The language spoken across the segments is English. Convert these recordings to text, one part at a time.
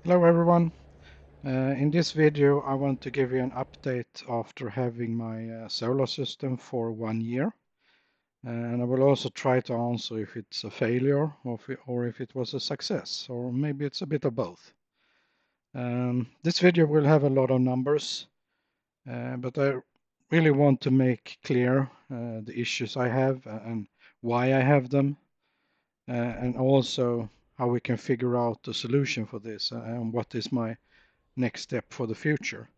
Hello everyone. In this video I want to give you an update after having my solar system for 1 year. And I will also try to answer if it's a failure or if it was a success, or maybe it's a bit of both. This video will have a lot of numbers, but I really want to make clear the issues I have and why I have them, and also how we can figure out the solution for this and what is my next step for the future.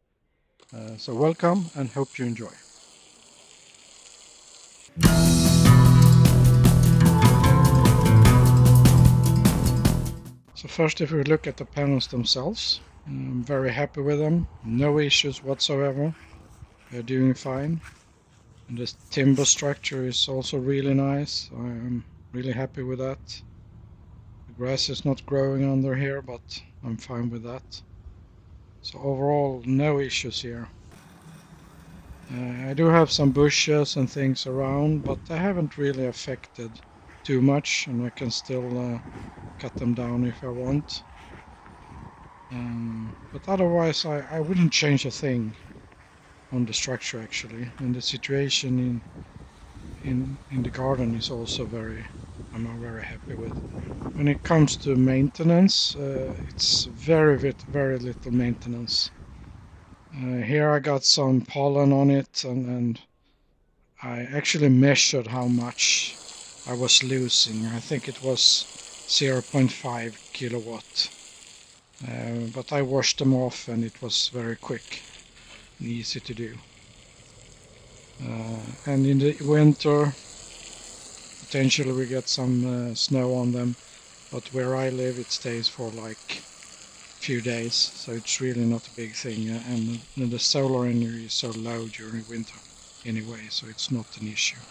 So welcome and hope you enjoy. So first, if we look at the panels themselves, I'm very happy with them. No issues whatsoever. They're doing fine. And this timber structure is also really nice. I'm really happy with that. The grass is not growing under here, but I'm fine with that. So overall, no issues here. I do have some bushes and things around, but they haven't really affected too much, and I can still cut them down if I want. But otherwise, I wouldn't change a thing on the structure actually. And the situation in the garden is also I'm very happy with. When it comes to maintenance, it's very little maintenance. Here I got some pollen on it, and I actually measured how much I was losing. I think it was 0.5 kilowatt. But I washed them off and it was very quick and easy to do. And in the winter, potentially we get some snow on them, but where I live it stays for like few days, so it's really not a big thing, and the solar energy is so low during winter anyway, so it's not an issue.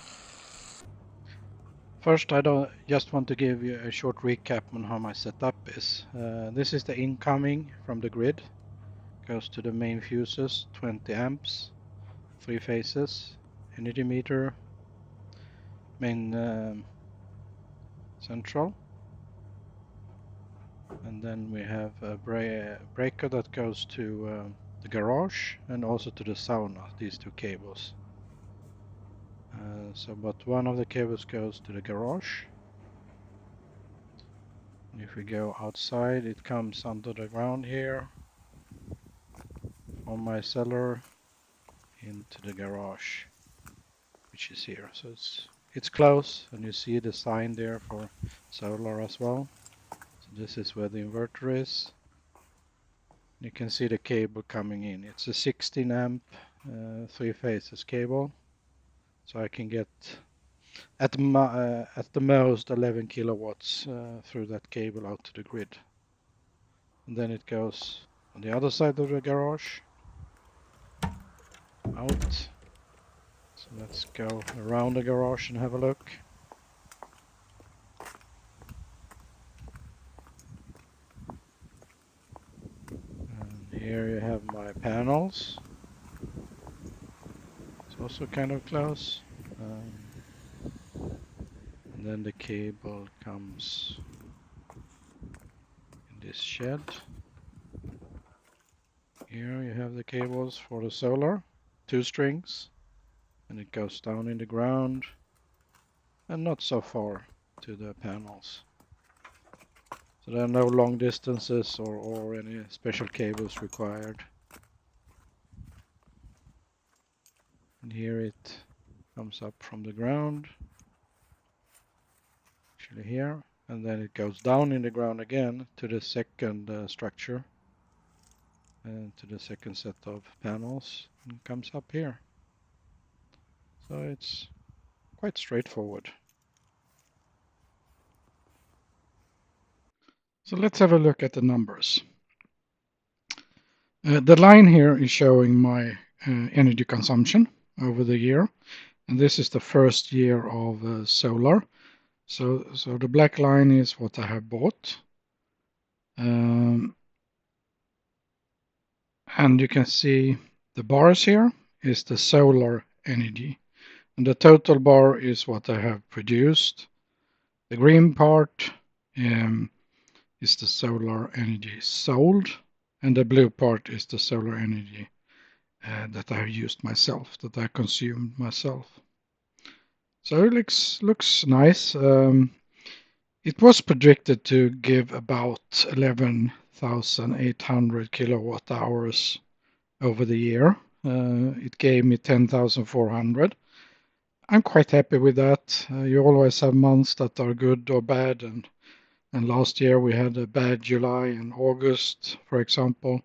First, I just want to give you a short recap on how my setup is. This is the incoming from the grid. Goes to the main fuses, 20 amps, 3 phases, energy meter, main central, and then we have a breaker that goes to the garage and also to the sauna, these two cables. But one of the cables goes to the garage. And if we go outside, it comes under the ground here on my cellar into the garage, which is here. So it's close, and you see the sign there for solar as well. So this is where the inverter is. You can see the cable coming in. It's a 16 amp 3 phases cable, so I can get at the most 11 kilowatts through that cable out to the grid. And then it goes on the other side of the garage out. So let's go around the garage and have a look. And here you have my panels. It's also kind of close. And then the cable comes in this shed. Here you have the cables for the solar, 2 strings, and it goes down in the ground and not so far to the panels. So there are no long distances or any special cables required. And here it comes up from the ground, actually here, and then it goes down in the ground again to the second structure and to the second set of panels and comes up here. So it's quite straightforward. So let's have a look at the numbers. The line here is showing my energy consumption over the year, and this is the first year of solar. So the black line is what I have bought, and you can see the bars here is the solar energy, and the total bar is what I have produced. The green part is the solar energy sold, and the blue part is the solar energy that I have used myself, that I consumed myself. So it looks nice. It was predicted to give about 11,800 kilowatt hours over the year. It gave me 10,400. I'm quite happy with that. You always have months that are good or bad, and last year we had a bad July and August, for example.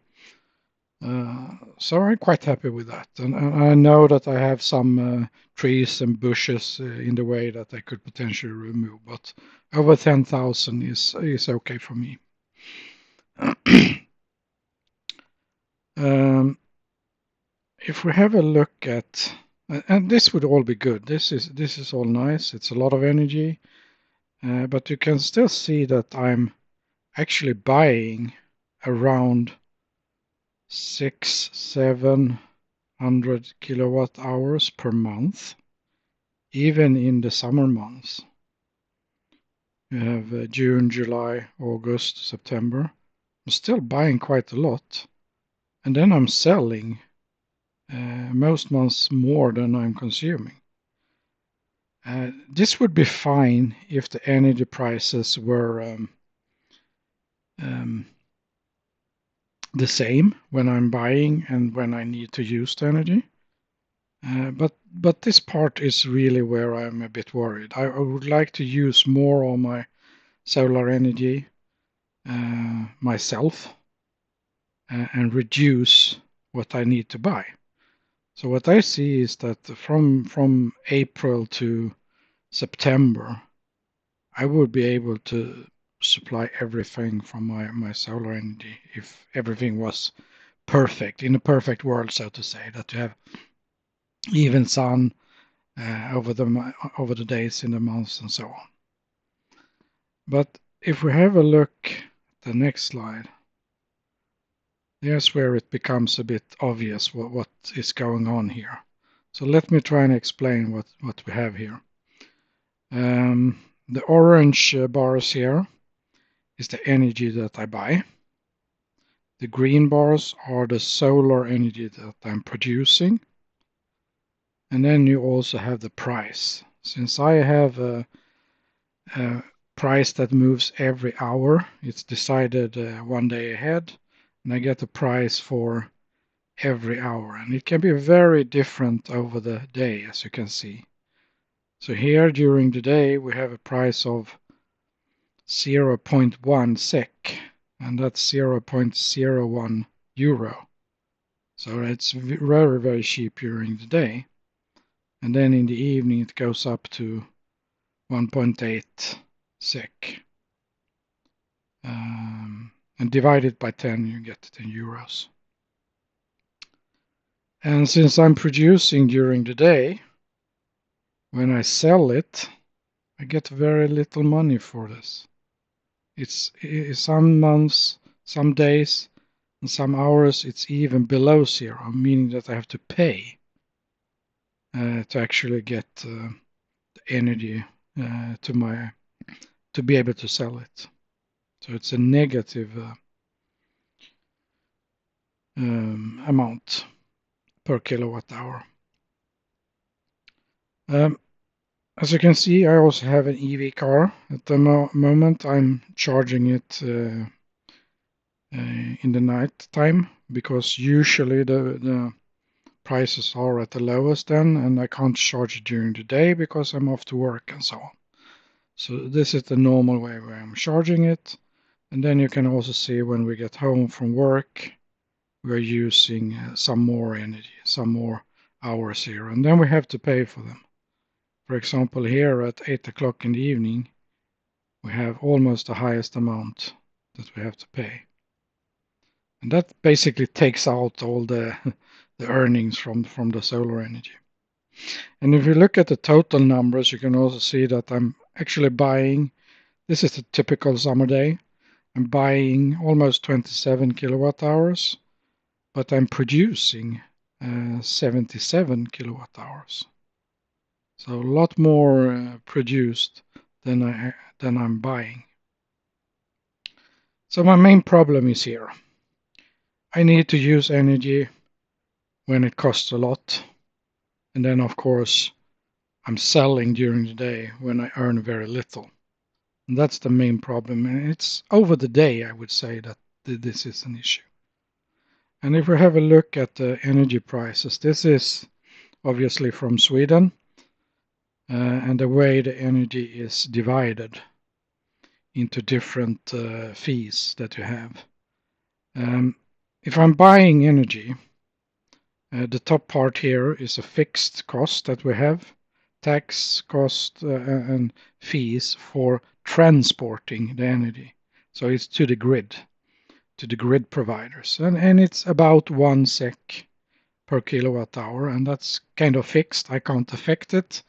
So I'm quite happy with that. And I know that I have some trees and bushes in the way that I could potentially remove, but over 10,000 is okay for me. If we have a look at, and this would all be good. This is all nice. It's a lot of energy, but you can still see that I'm actually buying around 700 kilowatt hours per month, even in the summer months. You have June, July, August, September. I'm still buying quite a lot, and then I'm selling most months more than I'm consuming. This would be fine if the energy prices were the same when I'm buying and when I need to use the energy. But this part is really where I'm a bit worried. I would like to use more of my solar energy myself and reduce what I need to buy. So what I see is that from April to September, I would be able to supply everything from my solar energy if everything was perfect, in a perfect world, so to say, that you have even sun over the days in the months and so on. But if we have a look at the next slide, here's where it becomes a bit obvious what is going on here. So let me try and explain what we have here. The orange bars here is the energy that I buy. The green bars are the solar energy that I'm producing. And then you also have the price. Since I have a price that moves every hour, it's decided one day ahead, and I get a price for every hour. And it can be very different over the day, as you can see. So here during the day, we have a price of 0.1 SEK, and that's 0.01 euro. So it's very, very cheap during the day. And then in the evening, it goes up to 1.8 SEK. And divide it by 10, you get it in euros. And since I'm producing during the day, when I sell it, I get very little money for this. It's some months, some days, and some hours, it's even below zero, meaning that I have to pay to actually get the energy to be able to sell it. So it's a negative amount per kilowatt hour. As you can see, I also have an EV car. At the moment, I'm charging it in the night time because usually the prices are at the lowest then, and I can't charge it during the day because I'm off to work and so on. So this is the normal way where I'm charging it. And then you can also see when we get home from work, we're using some more energy, some more hours here, and then we have to pay for them. For example, here at 8 o'clock in the evening, we have almost the highest amount that we have to pay. And that basically takes out all the earnings from the solar energy. And if you look at the total numbers, you can also see that I'm actually buying, this is a typical summer day, I'm buying almost 27 kilowatt hours, but I'm producing 77 kilowatt hours. So a lot more produced than I'm buying. So my main problem is here. I need to use energy when it costs a lot. And then, of course, I'm selling during the day when I earn very little. And that's the main problem. And it's over the day, I would say, that this is an issue. And if we have a look at the energy prices, this is obviously from Sweden, and the way the energy is divided into different fees that you have. If I'm buying energy, the top part here is a fixed cost that we have, tax cost and fees for transporting the energy. So it's to the grid providers. And it's about 1 SEK per kilowatt hour, and that's kind of fixed. I can't affect it.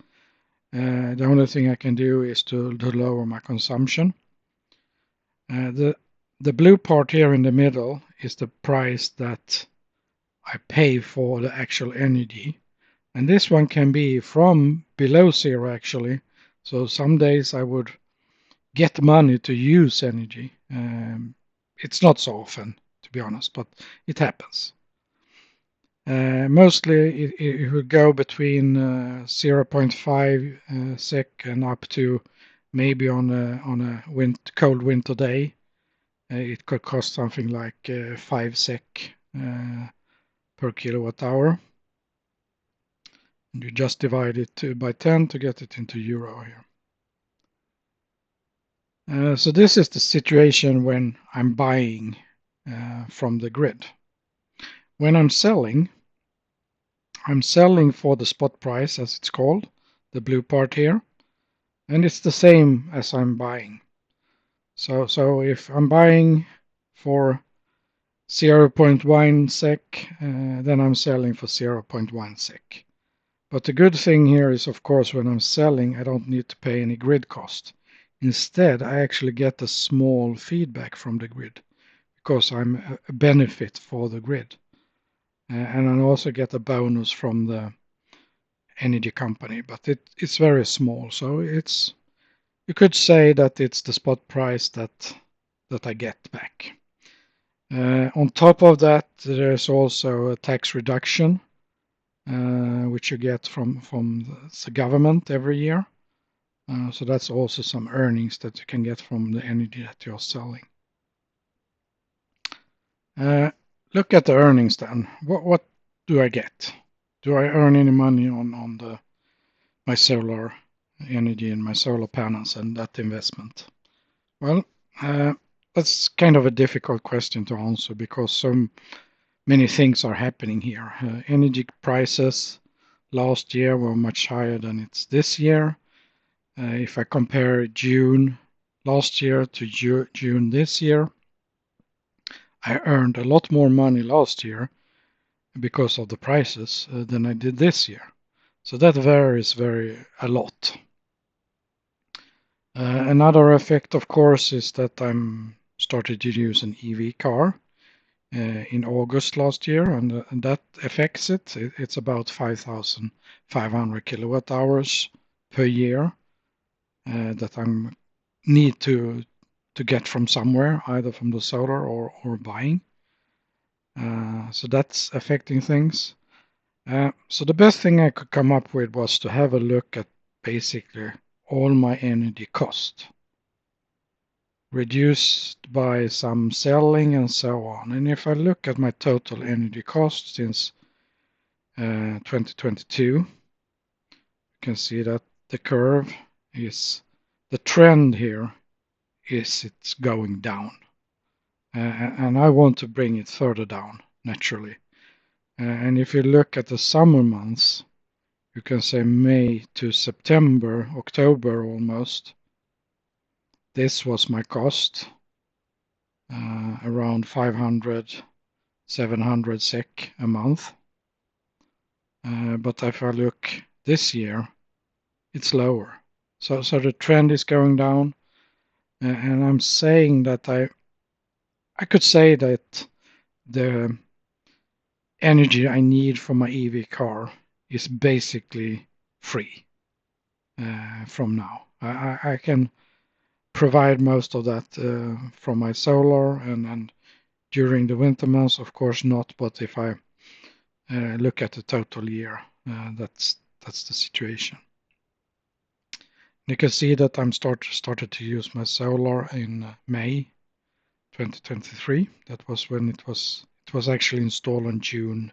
The only thing I can do is to lower my consumption. The blue part here in the middle is the price that I pay for the actual energy. And this one can be from below zero actually. So some days I would get money to use energy. It's not so often, to be honest, but it happens. Mostly it will go between 0.5 SEK and up to maybe on a cold winter day. It could cost something like 5 SEK per kilowatt hour. And you just divide it by 10 to get it into euro here. So this is the situation when I'm buying from the grid. When I'm selling for the spot price, as it's called, the blue part here, and it's the same as I'm buying. So if I'm buying for 0.1 SEK, then I'm selling for 0.1 SEK. But the good thing here is, of course, when I'm selling, I don't need to pay any grid cost. Instead, I actually get a small feedback from the grid because I'm a benefit for the grid. And I also get a bonus from the energy company, but it's very small. So you could say that it's the spot price that I get back. On top of that, there's also a tax reduction, which you get from the government every year. So that's also some earnings that you can get from the energy that you're selling. Look at the earnings then. What do I get? Do I earn any money on my solar energy and my solar panels and that investment? Well, that's kind of a difficult question to answer because so many things are happening here. Energy prices last year were much higher than it's this year. If I compare June last year to June this year, I earned a lot more money last year because of the prices than I did this year. So that varies a lot. Another effect, of course, is that I'm started to use an EV car in August last year, and that affects it. It's about 5,500 kilowatt hours per year that I need to get from somewhere, either from the solar or buying. So that's affecting things. So the best thing I could come up with was to have a look at basically all my energy cost, reduced by some selling and so on. And if I look at my total energy cost since 2022, you can see that the curve is, the trend here is it's going down. And I want to bring it further down, naturally. And if you look at the summer months, you can say May to September, October almost, this was my cost, around 500, 700 SEK a month. But if I look this year, it's lower. So the trend is going down, and I'm saying that I could say that the energy I need for my EV car is basically free from now. I can provide most of that from my solar, and during the winter months, of course not. But if I look at the total year, that's the situation. You can see that I'm started to use my solar in May 2023. That was when it was actually installed on June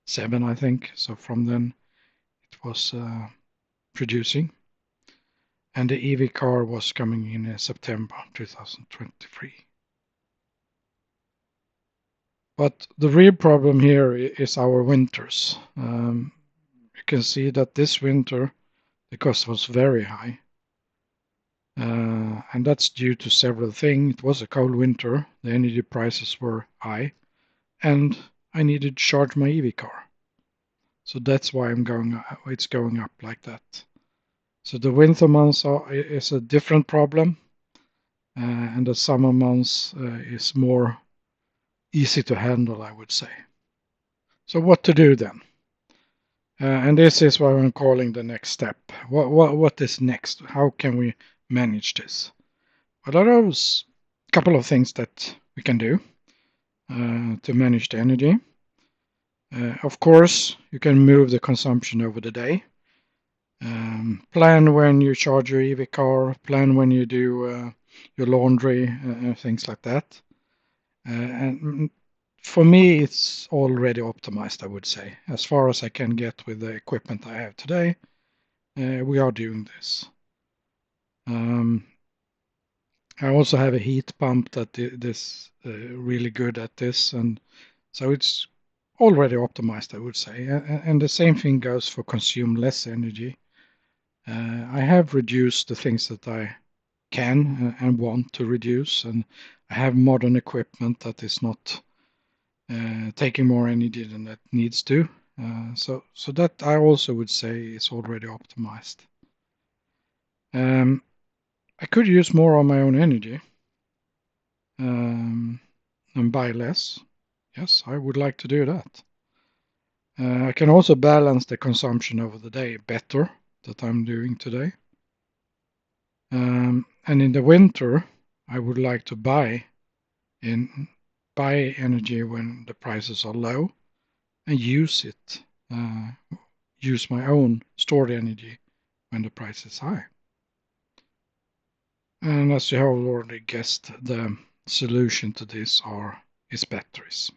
7, I think. So from then it was producing, and the EV car was coming in September 2023. But the real problem here is our winters. You can see that this winter the cost was very high. And that's due to several things. It was a cold winter, the energy prices were high, and I needed to charge my EV car. So that's why it's going up like that. So the winter months is a different problem, and the summer months is more easy to handle, I would say. So what to do then? And this is what I'm calling the next step. What is next? How can we manage this? Well, there are a couple of things that we can do to manage the energy. Of course, you can move the consumption over the day. Plan when you charge your EV car, plan when you do your laundry, things like that. And for me, it's already optimized, I would say. As far as I can get with the equipment I have today, we are doing this. I also have a heat pump that is really good at this, and so it's already optimized, I would say. And the same thing goes for consume less energy. I have reduced the things that I can and want to reduce, and I have modern equipment that is not taking more energy than it needs to. So that I also would say is already optimized. I could use more of my own energy and buy less. Yes, I would like to do that. I can also balance the consumption over the day better that I'm doing today. And in the winter, I would like to buy energy when the prices are low and use it, use my own stored energy when the price is high. And as you have already guessed, the solution to this is batteries.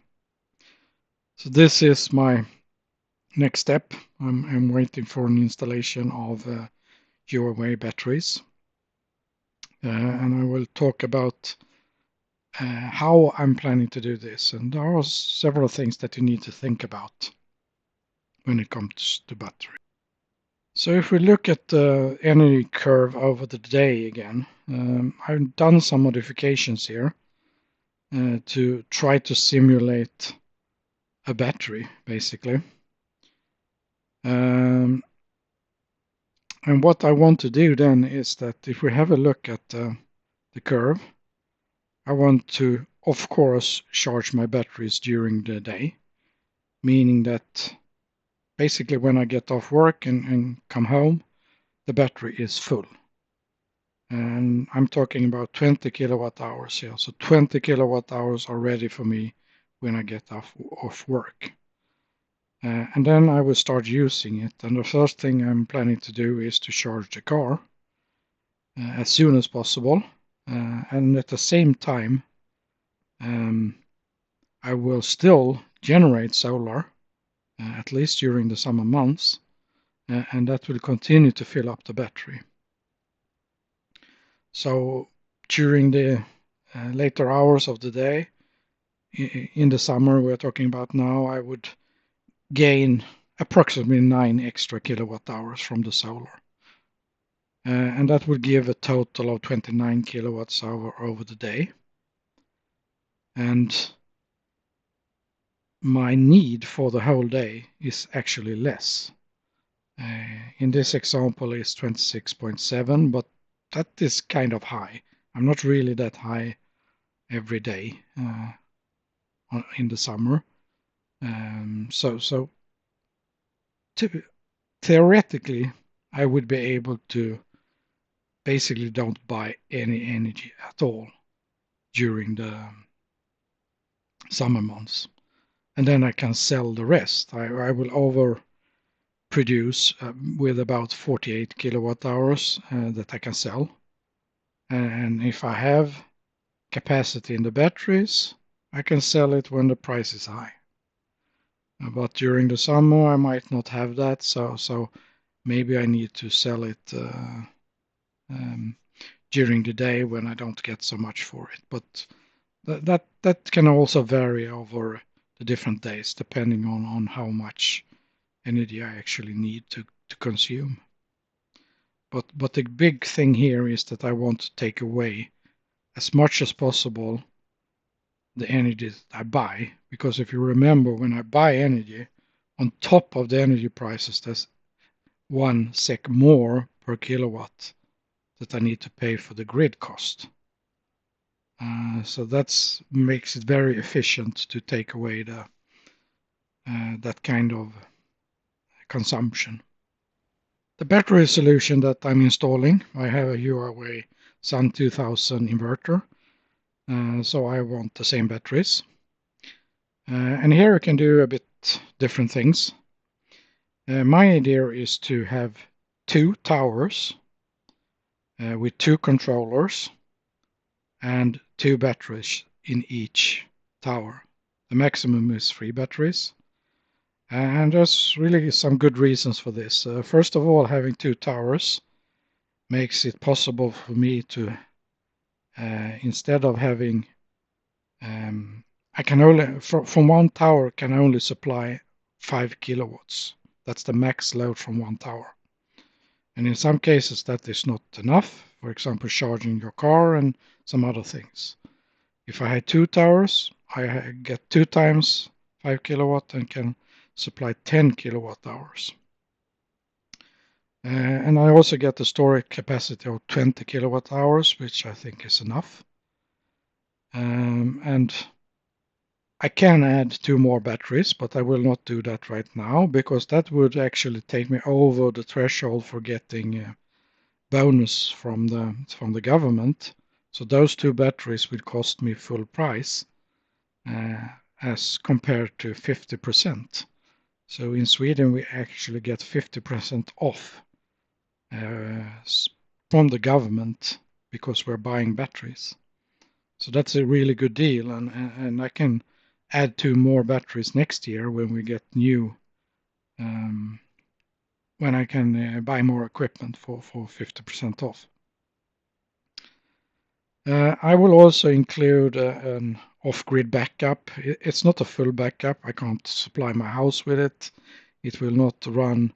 So this is my next step. I'm waiting for an installation of Euroway batteries. And I will talk about how I'm planning to do this. And there are several things that you need to think about when it comes to battery. So if we look at the energy curve over the day again, I've done some modifications here to try to simulate a battery, basically. And what I want to do then is that if we have a look at the curve, I want to, of course, charge my batteries during the day, meaning that basically when I get off work and come home, the battery is full. And I'm talking about 20 kilowatt hours here. So 20 kilowatt hours are ready for me when I get off work. And then I will start using it. And the first thing I'm planning to do is to charge the car as soon as possible. And at the same time, I will still generate solar, at least during the summer months, and that will continue to fill up the battery. So during the later hours of the day, in the summer we're talking about now, I would gain approximately 9 extra kilowatt hours from the solar. And that would give a total of 29 kilowatts hour over the day. And my need for the whole day is actually less. In this example is 26.7, but that is kind of high. I'm not really that high every day in the summer. So theoretically, I would be able to basically don't buy any energy at all during the summer months. And then I can sell the rest. I will overproduce with about 48 kilowatt hours that I can sell. And if I have capacity in the batteries, I can sell it when the price is high. But during the summer, I might not have that, so maybe I need to sell it during the day when I don't get so much for it. But that can also vary over the different days, depending on how much energy I actually need to consume. But the big thing here is that I want to take away as much as possible the energy that I buy, because if you remember, when I buy energy, on top of the energy prices, there's 1 SEK more per kilowatt that I need to pay for the grid cost. So that makes it very efficient to take away that kind of consumption. The battery solution that I'm installing, I have a Huawei Sun 2000 inverter, so I want the same batteries. And here I can do a bit different things. My idea is to have 2 towers with 2 controllers and 2 batteries in each tower. The maximum is 3 batteries. And there's really some good reasons for this. First of all, having 2 towers makes it possible for me to, instead of having, I can only, from one tower can only supply 5 kilowatts. That's the max load from one tower. And in some cases that is not enough, for example, charging your car and some other things. If I had 2 towers, I get 2 times 5 kilowatt and can supply 10 kilowatt hours. And I also get the storage capacity of 20 kilowatt hours, which I think is enough. And I can add 2 more batteries, but I will not do that right now because that would actually take me over the threshold for getting bonus from the government. So those 2 batteries will cost me full price as compared to 50%. So in Sweden we actually get 50% off from the government because we're buying batteries. So that's a really good deal, and I can add 2 more batteries next year when we get new, when I can buy more equipment for 50% off. I will also include an off-grid backup. It's not a full backup. I can't supply my house with it. It will not run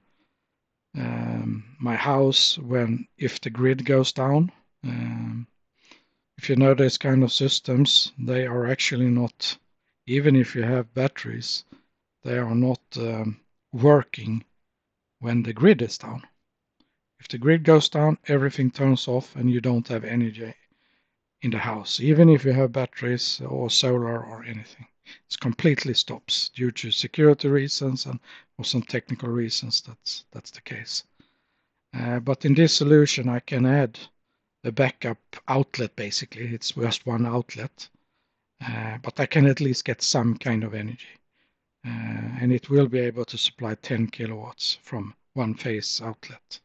my house if the grid goes down. If you know these kind of systems, they are actually not, even if you have batteries, they are not working when the grid is down. If the grid goes down, everything turns off and you don't have energy in the house, even if you have batteries or solar or anything. It completely stops due to security reasons and or some technical reasons. That's the case. But in this solution, I can add a backup outlet. Basically, it's just one outlet, but I can at least get some kind of energy, and it will be able to supply 10 kilowatts from one phase outlet.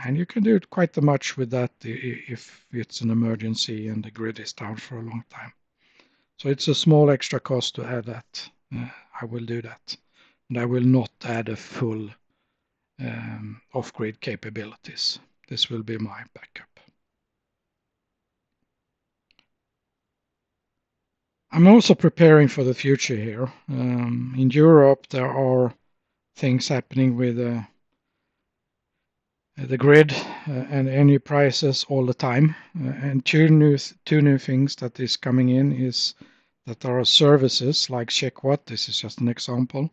And you can do quite much with that if it's an emergency and the grid is down for a long time. So it's a small extra cost to add that. I will do that. And I will not add a full off-grid capabilities. This will be my backup. I'm also preparing for the future here. In Europe, there are things happening with the grid and energy prices all the time. And two new things that is coming in is that there are services like CheckWatt, this is just an example,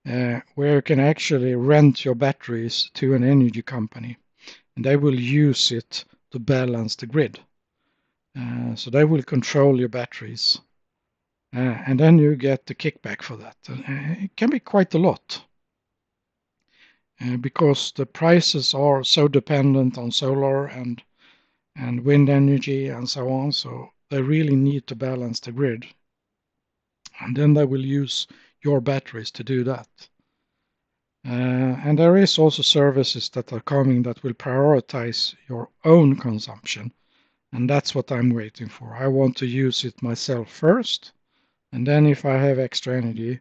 where you can actually rent your batteries to an energy company, and they will use it to balance the grid. So they will control your batteries, and then you get the kickback for that. It can be quite a lot. because the prices are so dependent on solar and wind energy and so on, so they really need to balance the grid. And then they will use your batteries to do that. And there is also services that are coming that will prioritize your own consumption. And that's what I'm waiting for. I want to use it myself first. And then if I have extra energy,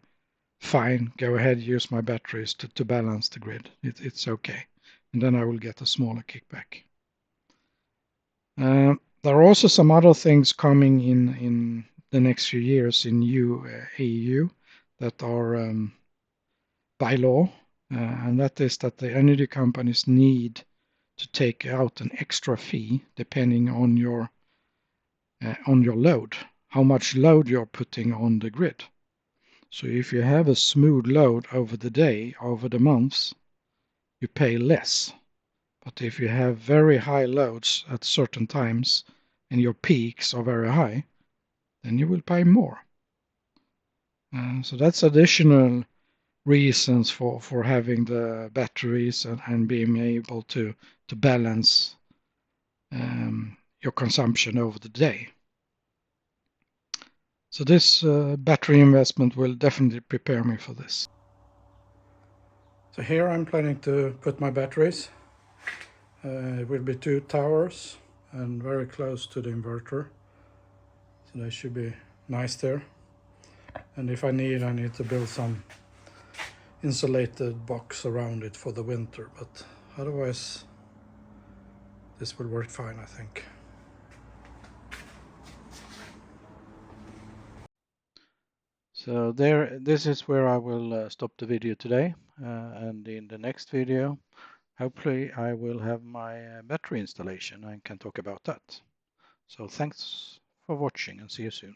fine, go ahead, use my batteries to balance the grid. It's okay. And then I will get a smaller kickback. There are also some other things coming in the next few years in EU that are by law, and that is that the energy companies need to take out an extra fee depending on your load, how much load you're putting on the grid. So if you have a smooth load over the day, over the months, you pay less. But if you have very high loads at certain times and your peaks are very high, then you will pay more. So that's additional reasons for having the batteries and being able to balance your consumption over the day. So this battery investment will definitely prepare me for this. So here I'm planning to put my batteries. It will be 2 towers and very close to the inverter. So they should be nice there. And if I need to build some insulated box around it for the winter, but otherwise this will work fine, I think. So this is where I will stop the video today, and in the next video hopefully I will have my battery installation and can talk about that. So thanks for watching and see you soon.